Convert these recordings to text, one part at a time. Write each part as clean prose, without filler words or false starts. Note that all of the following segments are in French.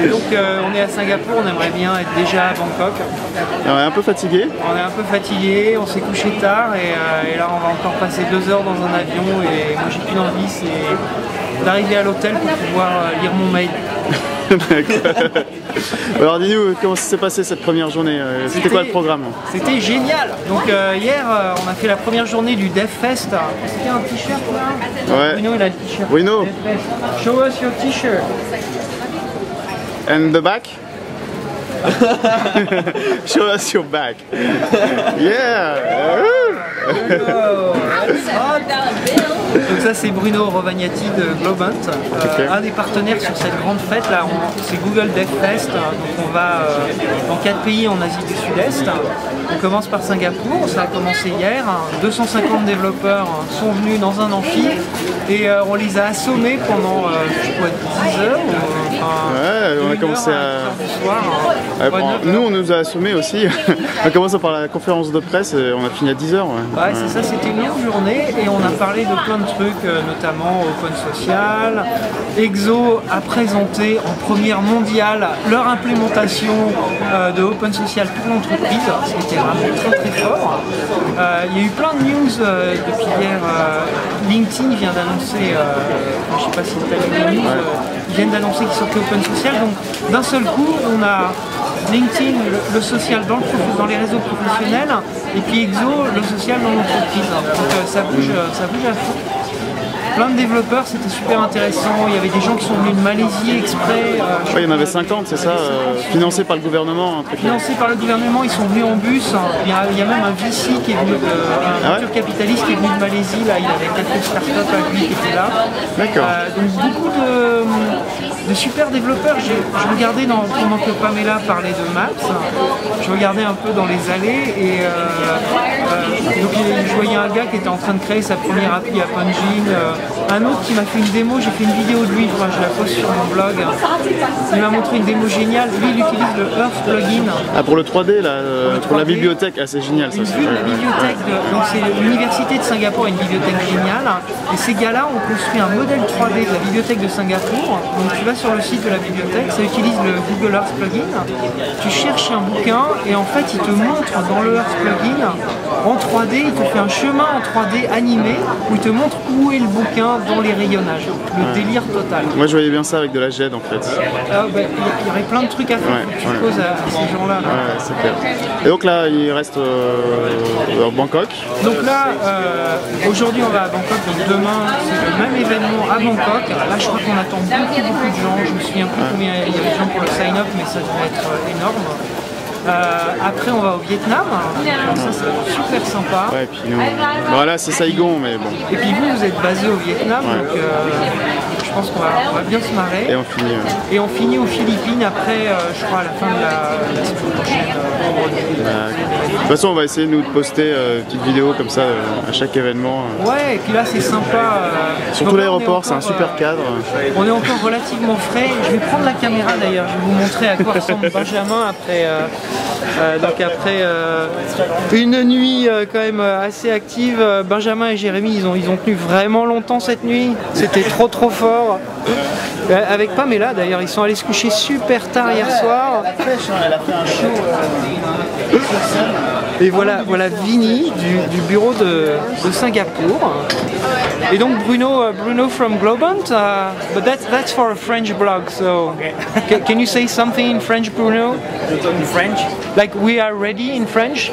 Et donc on est à Singapour, on aimerait bien être déjà à Bangkok. On est un peu fatigué. On est un peu fatigué, on s'est couché tard et là on va encore passer 2 heures dans un avion et moi j'ai qu'une envie, c'est d'arriver à l'hôtel pour pouvoir lire mon mail. Alors dis-nous, comment s'est passé cette première journée? C'était quoi le programme? C'était génial. Donc hier on a fait la première journée du DevFest. C'était un t-shirt là? Ouais. Bruno il a le t-shirt. Bruno. Show us your t-shirt. And the back? Show us your back. Yeah. Donc ça c'est Bruno Rovagnati de Globant, un des partenaires sur cette grande fête là, c'est Google DevFest, donc on va dans 4 pays en Asie du Sud-Est. On commence par Singapour, ça a commencé hier, 250 développeurs sont venus dans un amphi et on les a assommés pendant 10 heures. On a commencé à... nous on nous a assommés aussi, on a commencé par la conférence de presse et on a fini à 10 heures. Ouais, c'est ça, c'était une longue journée et on a parlé de plein de trucs, notamment Open Social. Exo a présenté en première mondiale leur implémentation de Open Social pour l'entreprise, ce qui était vraiment très très fort. Il y a eu plein de news depuis hier. LinkedIn vient d'annoncer, je ne sais pas si tu as vu les news, ils viennent d'annoncer qu'ils sortaient Open Social, donc d'un seul coup on a LinkedIn, le social dans les réseaux professionnels, et puis Exo, le social dans l'entreprise. Donc ça bouge à fond. Plein de développeurs, c'était super intéressant. Il y avait des gens qui sont venus de Malaisie exprès. Il y en avait 50, c'est ça, financé par le gouvernement. Financé par le gouvernement, ils sont venus en bus. Il y a même un VC qui est venu, un venture capitaliste qui est venu de Malaisie. Là, il y avait quelques startups avec lui qui étaient là. D'accord. Donc beaucoup de super développeurs. Je regardais pendant que Pamela parlait de Maps, je regardais un peu dans les allées et donc je voyais un gars qui était en train de créer sa première appli à Pungin, un autre qui m'a fait une démo, j'ai fait une vidéo de lui, je la poste sur mon blog. Il m'a montré une démo géniale, lui il utilise le Earth plugin. Ah, pour le 3D là, pour la bibliothèque, c'est génial ça. La bibliothèque, donc c'est l'université de Singapour, une bibliothèque géniale, et ces gars-là ont construit un modèle 3D de la bibliothèque de Singapour. Donc tu vas sur le site de la bibliothèque, ça utilise le Google Earth plugin, tu cherches un bouquin et en fait il te montre dans le Earth plugin en 3D, il te fait un chemin en 3D animé où il te montre où est le bouquin dans les rayonnages, le délire total. Moi je voyais bien ça avec de la GED en fait. Il y aurait plein de trucs à faire, tu te poses à ces gens-là. Ouais, c'est clair. Et donc là il reste à Bangkok. Donc là, aujourd'hui on va à Bangkok, donc demain c'est le même événement à Bangkok. Là je crois qu'on attend beaucoup de gens, je me souviens plus combien il y avait de gens pour le sign-up, mais ça devrait être énorme. Après on va au Vietnam, ça c'est super sympa. Ouais, et puis nous, voilà c'est Saigon mais bon. Et puis vous êtes basé au Vietnam, donc je pense qu'on va bien se marrer. Et on finit. Et on finit aux Philippines après, je crois à la fin de la semaine prochaine. De toute façon on va essayer nous de poster une petite vidéo comme ça à chaque événement. Ouais, et puis là c'est sympa. Surtout l'aéroport, c'est un super cadre. On est encore relativement frais. Je vais prendre la caméra d'ailleurs, je vais vous montrer à quoi ressemble Benjamin après. Donc après une nuit quand même assez active, Benjamin et Jérémy ils ont tenu vraiment longtemps cette nuit, c'était trop fort. Avec Pamela d'ailleurs, ils sont allés se coucher super tard hier soir. Elle a fait un show. Et voilà Vinny du bureau de Singapour. Et donc Bruno from Globant, but that's for a French blog. So can you say something in French, Bruno? In French? Like we are ready in French.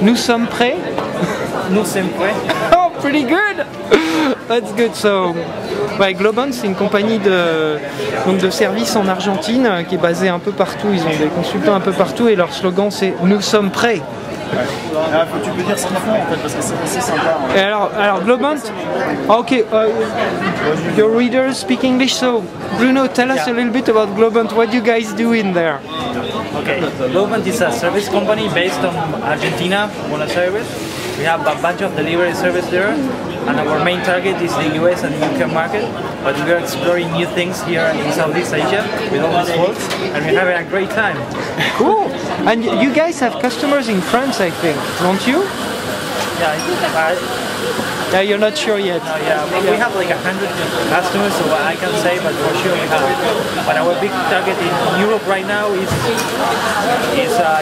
Nous sommes prêts. Nous sommes prêts. Oh, pretty good. That's good. So, Globant, c'est une compagnie de services en Argentine qui est basée un peu partout. Ils ont des consultants un peu partout et leur slogan c'est Nous sommes prêts. Tu peux dire ce qu'ils font en fait parce que c'est assez sympa. Et alors Globant, okay, your readers speak English, so Bruno, tell us a little bit about Globant. What do you guys do in there? Okay, Globant is a service company based on Argentina, Buenos Aires. We have a bunch of delivery service there, and our main target is the US and the UK market. But we are exploring new things here in Southeast Asia with all these folks, and we're having a great time. Cool. And you guys have customers in France, I think, don't you? Yeah, Yeah, you're not sure yet. Yeah, but we have like 100 customers, so I can say, but for sure we have. But our big target in Europe right now is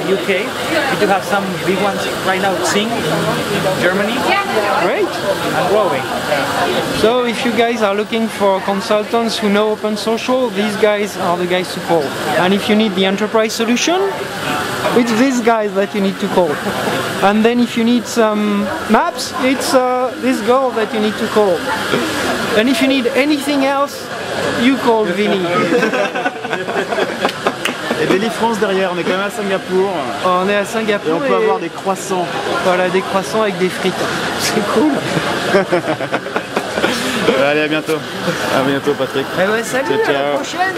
UK. We do have some big ones right now. Zing in Germany. Great. And growing. So if you guys are looking for consultants who know OpenSocial, these guys are the guys to call. And if you need the enterprise solution, it's these guys that you need to call. And then if you need some maps, it's this girl that you need to call. And if you need anything else, you call Vinny. Et Deli-France derrière, on est quand même à Singapour. On est à Singapour. Et on peut avoir des croissants. Voilà, des croissants avec des frites. C'est cool. Allez, à bientôt. À bientôt, Patrick. Eh ouais, salut, ciao, ciao. À la prochaine.